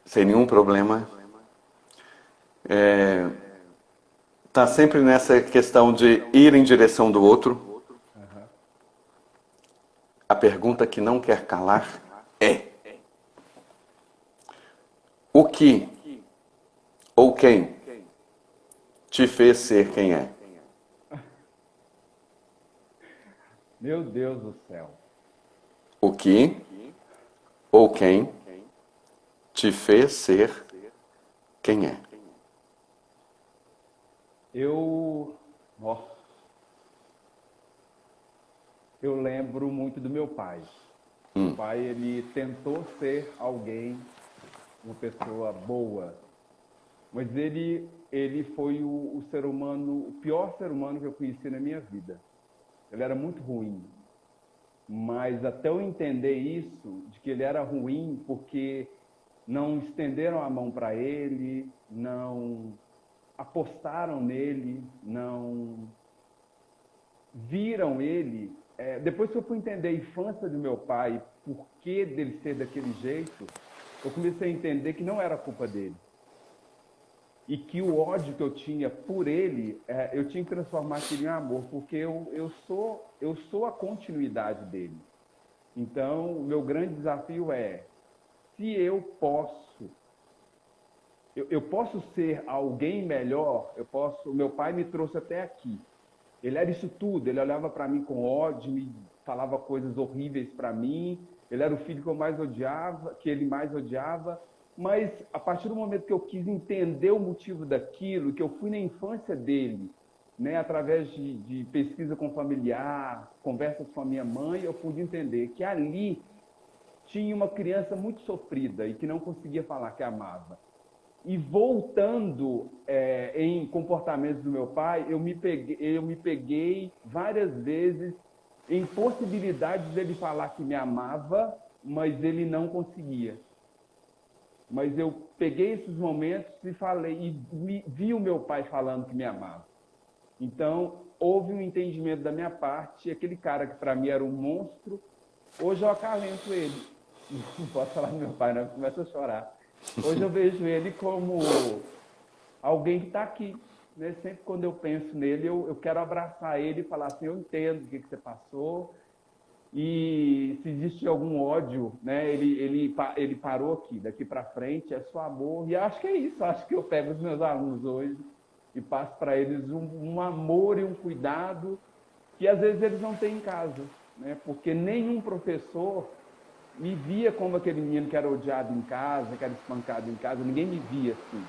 sem nenhum problema. Está sempre nessa questão de ir em direção do outro. A pergunta que não quer calar é: o que ou quem te fez ser quem é? Meu Deus do céu. O que ou quem te fez ser quem é? Ó, eu lembro muito do meu pai. Meu pai, ele tentou ser alguém, uma pessoa boa, mas ele foi o ser humano, o pior ser humano que eu conheci na minha vida. Ele era muito ruim. Mas até eu entender isso, de que ele era ruim porque não estenderam a mão para ele, não apostaram nele, não viram ele. Depois que eu fui entender a infância do meu pai, por que dele ser daquele jeito, eu comecei a entender que não era culpa dele. E que o ódio que eu tinha por ele, eu tinha que transformar aquilo em amor, porque eu sou a continuidade dele. Então, o meu grande desafio é, se eu posso ser alguém melhor, o meu pai me trouxe até aqui. Ele era isso tudo, ele olhava para mim com ódio, me falava coisas horríveis para mim, ele era o filho que eu mais odiava, que ele mais odiava, mas a partir do momento que eu quis entender o motivo daquilo, que eu fui na infância dele, né, através de pesquisa com familiar, conversas com a minha mãe, eu pude entender que ali tinha uma criança muito sofrida e que não conseguia falar que amava. E voltando em comportamentos do meu pai, eu me peguei várias vezes em possibilidades dele falar que me amava, mas ele não conseguia. Mas eu peguei esses momentos e falei, e vi o meu pai falando que me amava. Então, houve um entendimento da minha parte, aquele cara que para mim era um monstro, hoje eu acalento ele. Não posso falar do meu pai, não, começa a chorar. Hoje eu vejo ele como alguém que está aqui. Né? Sempre quando eu penso nele, eu quero abraçar ele e falar assim, eu entendo o que você passou, e se existe algum ódio, né, ele parou aqui, daqui para frente é só amor. E acho que é isso, acho que eu pego os meus alunos hoje e passo para eles um amor e um cuidado que às vezes eles não têm em casa, né? Porque nenhum professor me via como aquele menino que era odiado em casa, que era espancado em casa, ninguém me via assim.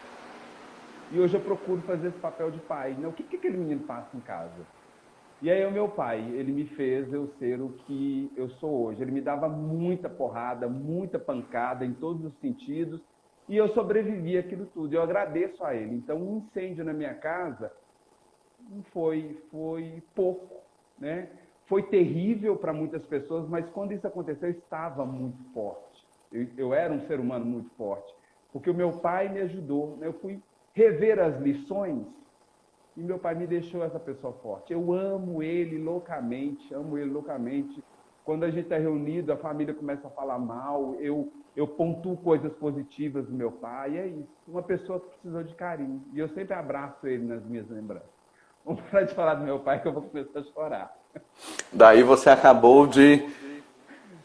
E hoje eu procuro fazer esse papel de pai, né? O que aquele menino passa em casa? E aí o meu pai, ele me fez eu ser o que eu sou hoje. Ele me dava muita porrada, muita pancada em todos os sentidos, e eu sobrevivi àquilo tudo. Eu agradeço a ele. Então, um incêndio na minha casa foi pouco, né? Foi terrível para muitas pessoas, mas quando isso aconteceu, eu estava muito forte. Eu era um ser humano muito forte, porque o meu pai me ajudou, né? Eu fui rever as lições e meu pai me deixou essa pessoa forte. Eu amo ele loucamente, quando a gente está reunido, a família começa a falar mal, eu pontuo coisas positivas do meu pai, e é isso. Uma pessoa que precisou de carinho. E eu sempre abraço ele nas minhas lembranças. Vamos parar de falar do meu pai que eu vou começar a chorar. Daí você acabou de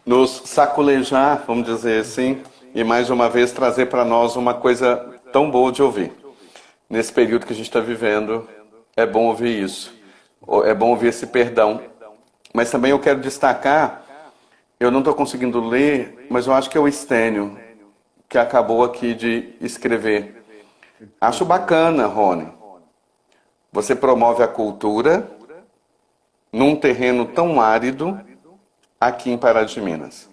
nos saculejar, vamos dizer assim, e mais uma vez trazer para nós uma coisa tão boa de ouvir. Nesse período que a gente está vivendo, é bom ouvir isso. É bom ouvir esse perdão. Mas também eu quero destacar, eu não estou conseguindo ler, mas eu acho que é o Estênio, que acabou aqui de escrever. Acho bacana, Rony. Você promove a cultura num terreno tão árido aqui em Pará de Minas.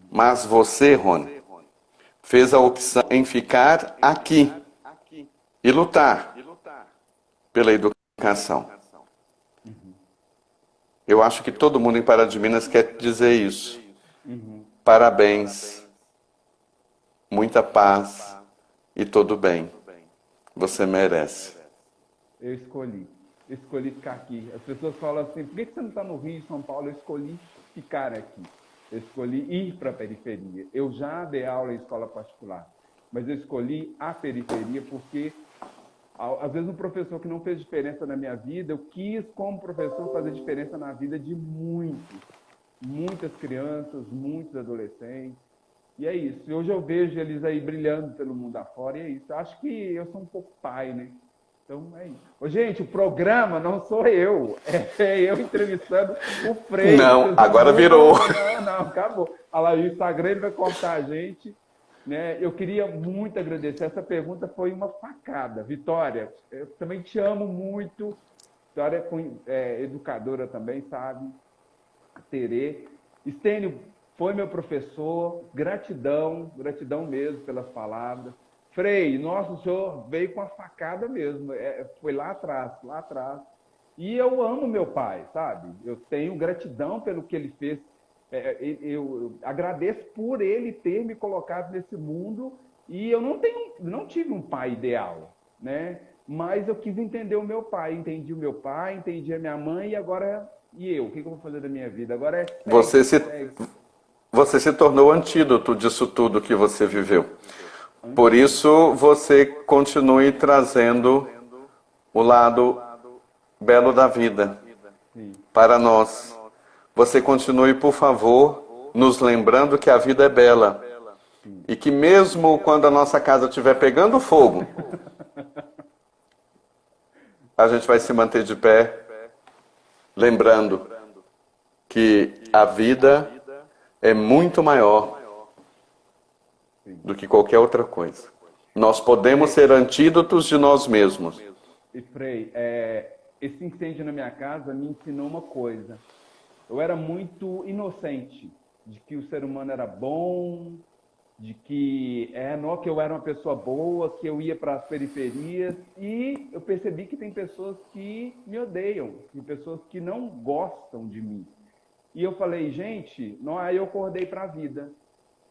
Mas você, Rony, fez a opção em ficar aqui e lutar pela educação. Eu acho que todo mundo em Pará de Minas quer dizer isso. Parabéns, muita paz e todo bem. Você merece. Eu escolhi ficar aqui. As pessoas falam assim, por que você não está no Rio, São Paulo? Eu escolhi ficar aqui. Eu escolhi ir para a periferia. Eu já dei aula em escola particular, mas eu escolhi a periferia porque, às vezes, um professor que não fez diferença na minha vida, eu quis, como professor, fazer diferença na vida de muitas crianças, muitos adolescentes. E é isso. E hoje eu vejo eles aí brilhando pelo mundo afora, e é isso. Eu acho que eu sou um pouco pai, né? Então é isso. Ô, gente, o programa não sou eu. É eu entrevistando o Frei. Não, agora virou. Não, acabou. Olha lá, o Instagram ele vai cortar a gente. Né? Eu queria muito agradecer. Essa pergunta foi uma facada. Vitória, eu também te amo muito. Vitória é educadora também, sabe? Terê. Estênio foi meu professor. Gratidão mesmo pelas palavras. Frei, nossa, o senhor veio com a facada mesmo. Foi lá atrás. E eu amo meu pai, sabe? Eu tenho gratidão pelo que ele fez. Eu agradeço por ele ter me colocado nesse mundo. E eu não tive um pai ideal, né? Mas eu quis entender o meu pai. Entendi o meu pai, entendi a minha mãe, e agora... E eu? O que eu vou fazer da minha vida? Agora Você se tornou antídoto disso tudo que você viveu. Por isso, você continue trazendo o lado belo da vida para nós. Você continue, por favor, nos lembrando que a vida é bela. E que mesmo quando a nossa casa estiver pegando fogo, a gente vai se manter de pé, lembrando que a vida é muito maior do que qualquer outra coisa. Nós podemos ser antídotos de nós mesmos. E Frei, esse incêndio na minha casa me ensinou uma coisa. Eu era muito inocente de que o ser humano era bom, de que eu era uma pessoa boa, que eu ia para as periferias, e eu percebi que tem pessoas que me odeiam, tem pessoas que não gostam de mim. E eu falei, gente, aí eu acordei para a vida.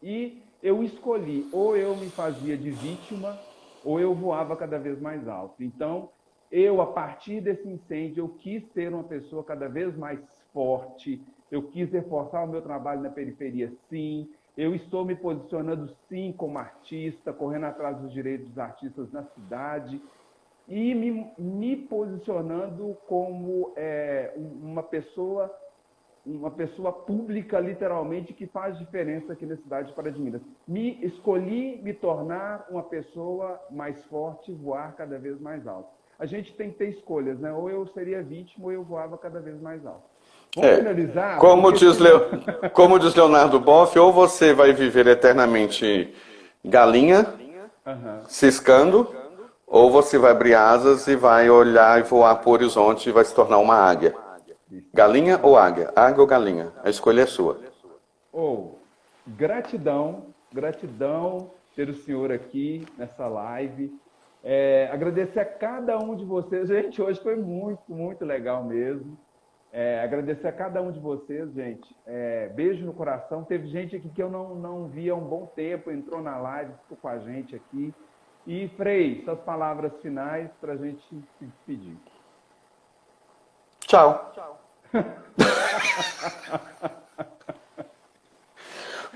E eu escolhi, ou eu me fazia de vítima, ou eu voava cada vez mais alto. Então, a partir desse incêndio, eu quis ser uma pessoa cada vez mais forte, eu quis reforçar o meu trabalho na periferia, sim. Eu estou me posicionando, sim, como artista, correndo atrás dos direitos dos artistas na cidade e me posicionando como uma pessoa pública, literalmente, que faz diferença aqui na cidade de Pará de Minas. Escolhi me tornar uma pessoa mais forte, voar cada vez mais alto. A gente tem que ter escolhas, né? Ou eu seria vítima, ou eu voava cada vez mais alto. Vamos finalizar? Como diz Leonardo Boff, ou você vai viver eternamente galinha, ciscando, ou você vai abrir asas e vai olhar e voar para o horizonte e vai se tornar uma águia. Galinha ou águia? Águia ou galinha? A escolha é sua. Gratidão ter o senhor aqui nessa live. Agradecer a cada um de vocês. Gente, hoje foi muito, muito legal mesmo. Agradecer a cada um de vocês, gente. Beijo no coração. Teve gente aqui que eu não via há um bom tempo, entrou na live, ficou com a gente aqui. E, Frei, suas palavras finais para a gente se despedir. Tchau.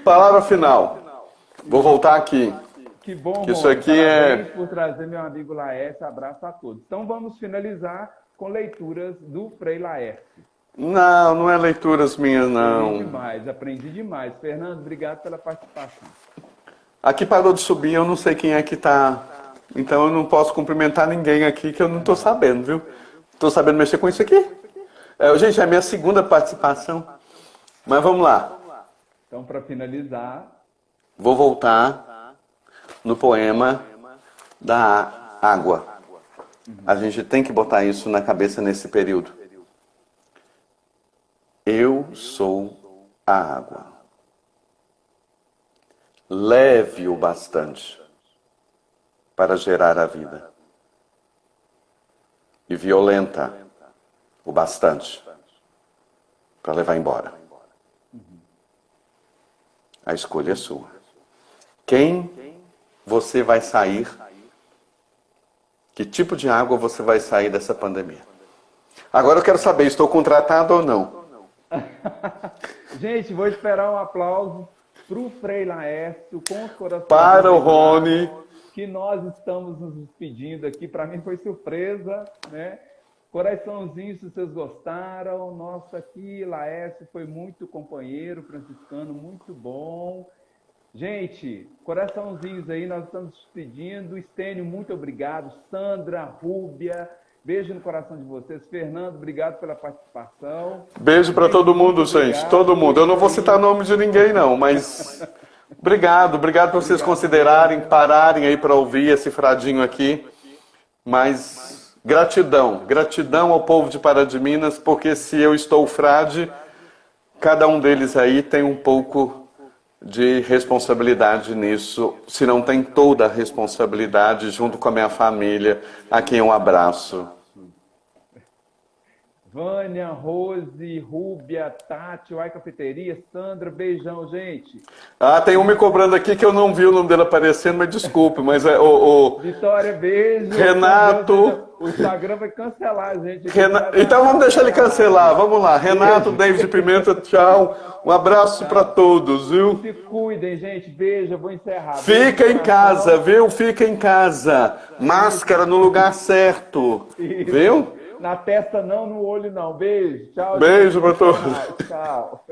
Palavra final. Vou voltar aqui. Que bom, Que isso Rony. aqui é- Parabéns por trazer meu amigo Laércio. Abraço a todos. Então vamos finalizar com leituras do Frei Laércio. Não, não é leituras minhas, não. Aprendi demais. Fernando, obrigado pela participação. Aqui parou de subir, eu não sei quem é que tá. Então eu não posso cumprimentar ninguém aqui que eu não tô sabendo, viu? Tô sabendo mexer com isso aqui. Gente, é a minha segunda participação. Mas vamos lá. Então, para finalizar, Vou voltar no poema da água. A gente tem que botar isso na cabeça nesse período. Eu sou a água. Leve o bastante para gerar a vida. E violenta o bastante para levar embora. A escolha é sua. Quem você vai sair? Que tipo de água você vai sair dessa pandemia? Agora eu quero saber, estou contratado ou não? gente, vou esperar um aplauso para o Frei Laércio com os corações. Para o Rony. Que nós estamos nos despedindo aqui. Para mim foi surpresa, né? Coraçãozinho, se vocês gostaram. Nossa, aqui, Laércio foi muito companheiro, franciscano, muito bom. Gente, coraçãozinhos aí, nós estamos despedindo. Estênio, muito obrigado. Sandra, Rúbia, beijo no coração de vocês. Fernando, obrigado pela participação. Beijo para todo mundo, gente. Todo mundo. Eu não vou citar nome de ninguém, não, mas obrigado por vocês considerarem, pararem aí para ouvir esse fradinho aqui. Mas gratidão ao povo de Pará de Minas, porque se eu estou frade, cada um deles aí tem um pouco de responsabilidade nisso, se não tem toda a responsabilidade, junto com a minha família, a quem um abraço. Vânia, Rose, Rúbia, Tati, Uai Cafeteria, Sandra, beijão, gente. Tem um me cobrando aqui que eu não vi o nome dele aparecendo, mas desculpe, mas é Vitória, beijo. Renato. O Instagram vai cancelar, gente. Então vamos deixar ele cancelar, vamos lá. Renato, David Pimenta, tchau. Um abraço para todos, viu? Se cuidem, gente. Beijo, eu vou encerrar. Fica em casa, viu? Fica em casa. Máscara no lugar certo, viu? Na testa não, no olho não. Beijo, tchau. Beijo para todos. Tchau.